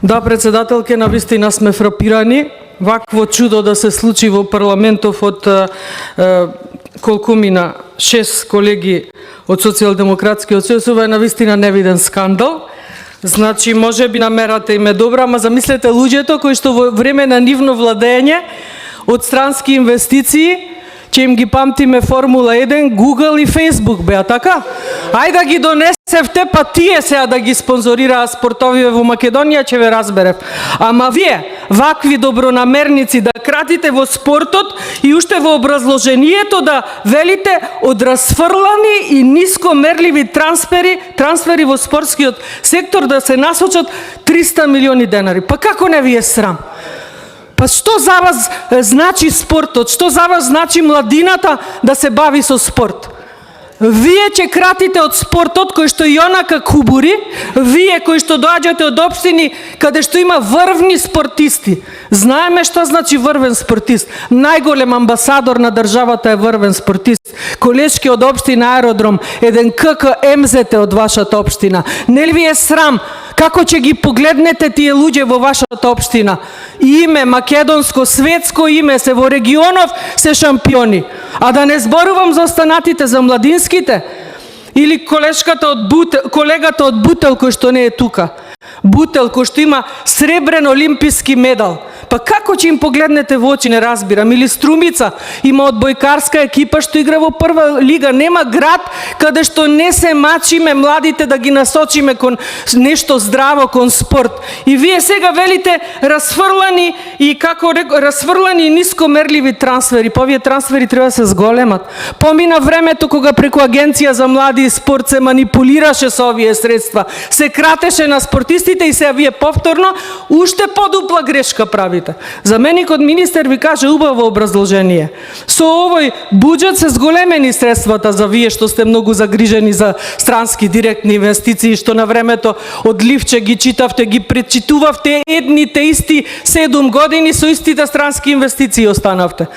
Да, председателке, навистина сме фрапирани. Вакво чудо да се случи во парламентов од колку мина 6 колеги од Социјалдемократскиот сојуз, ова е навистина невиден скандал. Значи, може би намерата им е добра, ама замислете луѓето кои што во време на нивно владење од странски инвестиции, ќе им ги памтиме Формула 1, Google и Facebook беа, така? Ајде да ги донесевте, па тие сега да ги спонзорираа спортовиве во Македонија, ќе ве разберев. Ама вие, вакви добронамерници да кратите во спортот и уште во образложението да велите од расфрлани и нискомерливи трансфери во спортскиот сектор да се насочат 300 милиони денари. Па како не ви е срам? Па што за вас значи спортот? Што за вас значи младината да се бави со спорт? Вие ќе кратите од спортот кој што и онака кубури, вие кои што доаѓате од општини каде што има врвни спортисти. Знаеме што значи врвен спортист. Најголем амбасадор на државата е врвен спортист. Колешки од општина Аеродром, еден КК МЗТ од вашата општина. Нели ви е срам? Како ќе ги погледнете тие луѓе во вашата општина? Име, македонско, светско име, се во регионов, се шампиони. А да не зборувам за останатите, за младинските. Или колегата од Бутел, кој што не е тука. Бутел, кој што има сребрен олимписки медал. Па како ќе им погледнете во очи, не разбирам. Или Струмица, има одбојкарска екипа што игра во прва лига. Нема град каде што не се мачиме младите да ги насочиме кон нешто здраво, кон спорт. И вие сега велите расфрлани и расфрлани и нискомерливи трансфери. Па овие трансфери треба да се зголемат. Помина времето кога преку Агенција за млади и спорт се манипулираше со овие средства. Се кратеше на спортистите и сега вие повторно уште подупла грешка правите. За мене кod министер ви каже убаво образложение. Со овој буџет се зголемени средствата за вие што сте многу загрижени за странски директни инвестиции, што на времето од Ливче ги читавте, ги пречитувавте едните исти 7 години со истите странски инвестиции останавте.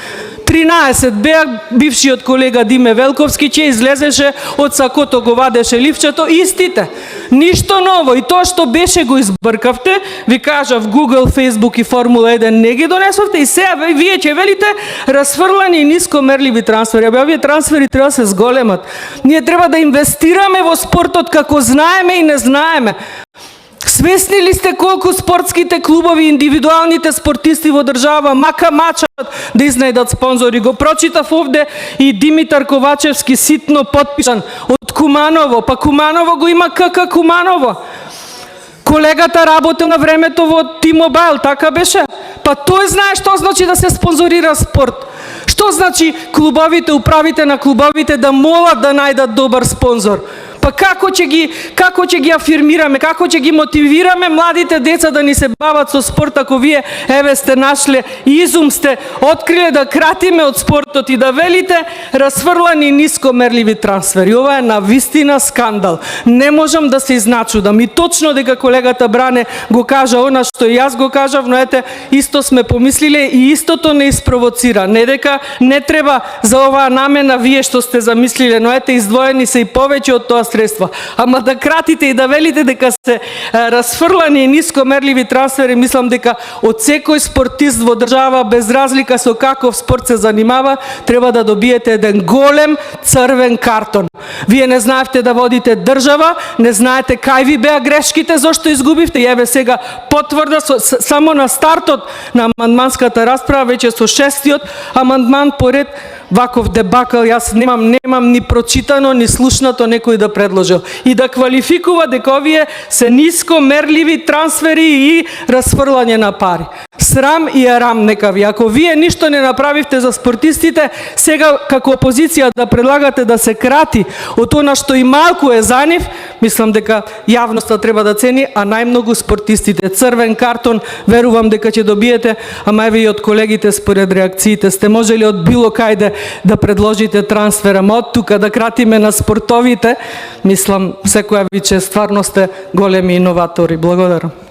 13 беа бившиот колега Диме Велковски, че излезеше од сакото, го вадеше ливчето, истите. Ништо ново. И тоа што беше го избркавте, ви кажав Google, Facebook и Формула 1 не ги донесовте и сега вие ќе велите расфрлани и нискомерливи трансфери. Овие трансфери треба да се зголемат. Ние треба да инвестираме во спортот како знаеме и не знаеме. Свесни ли сте колку спортските клубови, индивидуалните спортисти во држава мака мачат да изнајдат спонзори? Го прочитав овде и Димитар Ковачевски ситно подпишан од Куманово. Па Куманово го има КК Куманово. Колегата работел на времето во T-Mobile, така беше? Па тој знае што значи да се спонзорира спорт. Што значи клубовите, управите на клубовите да молат да најдат добар спонзор? Па како ќе ги афирмираме, како ќе ги мотивираме младите деца да ни се бават со спорт ако вие еве сте нашле изум, сте откриле да кратиме од спортот и да велите расфрлани нискомерливи трансфери. Ова е навистина скандал. Не можам да се изначудам и точно дека колегата Бране го кажа она што и јас го кажав, но ете исто сме помислиле и истото не испровоцира. Не дека не треба за оваа намена вие што сте замислиле, но ете издвоени се и повеќе од тоа средства. Ама да кратите и да велите дека се расфрлани и нискомерливи трансфери, мислам дека од секој спортист во држава, без разлика со каков спорт се занимава, треба да добиете еден голем црвен картон. Вие не знаевте да водите држава, не знаете кај ви беа грешките, зошто изгубивте. И еве сега потврда само на стартот на амандманската расправа, веќе со 6-тиот амандман поред ваков дебакал, јас немам ни прочитано, ни слушнато некој да предложил. И да квалификува дека овие се нискомерливи трансфери и расфрлање на пари. Срам и арам нека ви. Ако вие ништо не направивте за спортистите, сега како опозиција да предлагате да се крати од она што и малку е за нив, мислам дека јавноста треба да цени, а најмногу спортистите. Црвен картон, верувам дека ќе добиете, ама еве и од колегите според реакциите сте можели од било кајде да предложите трансфера, ама од тука да кратиме на спортовите, мислам секоја ви че стварно сте големи иноватори. Благодарам.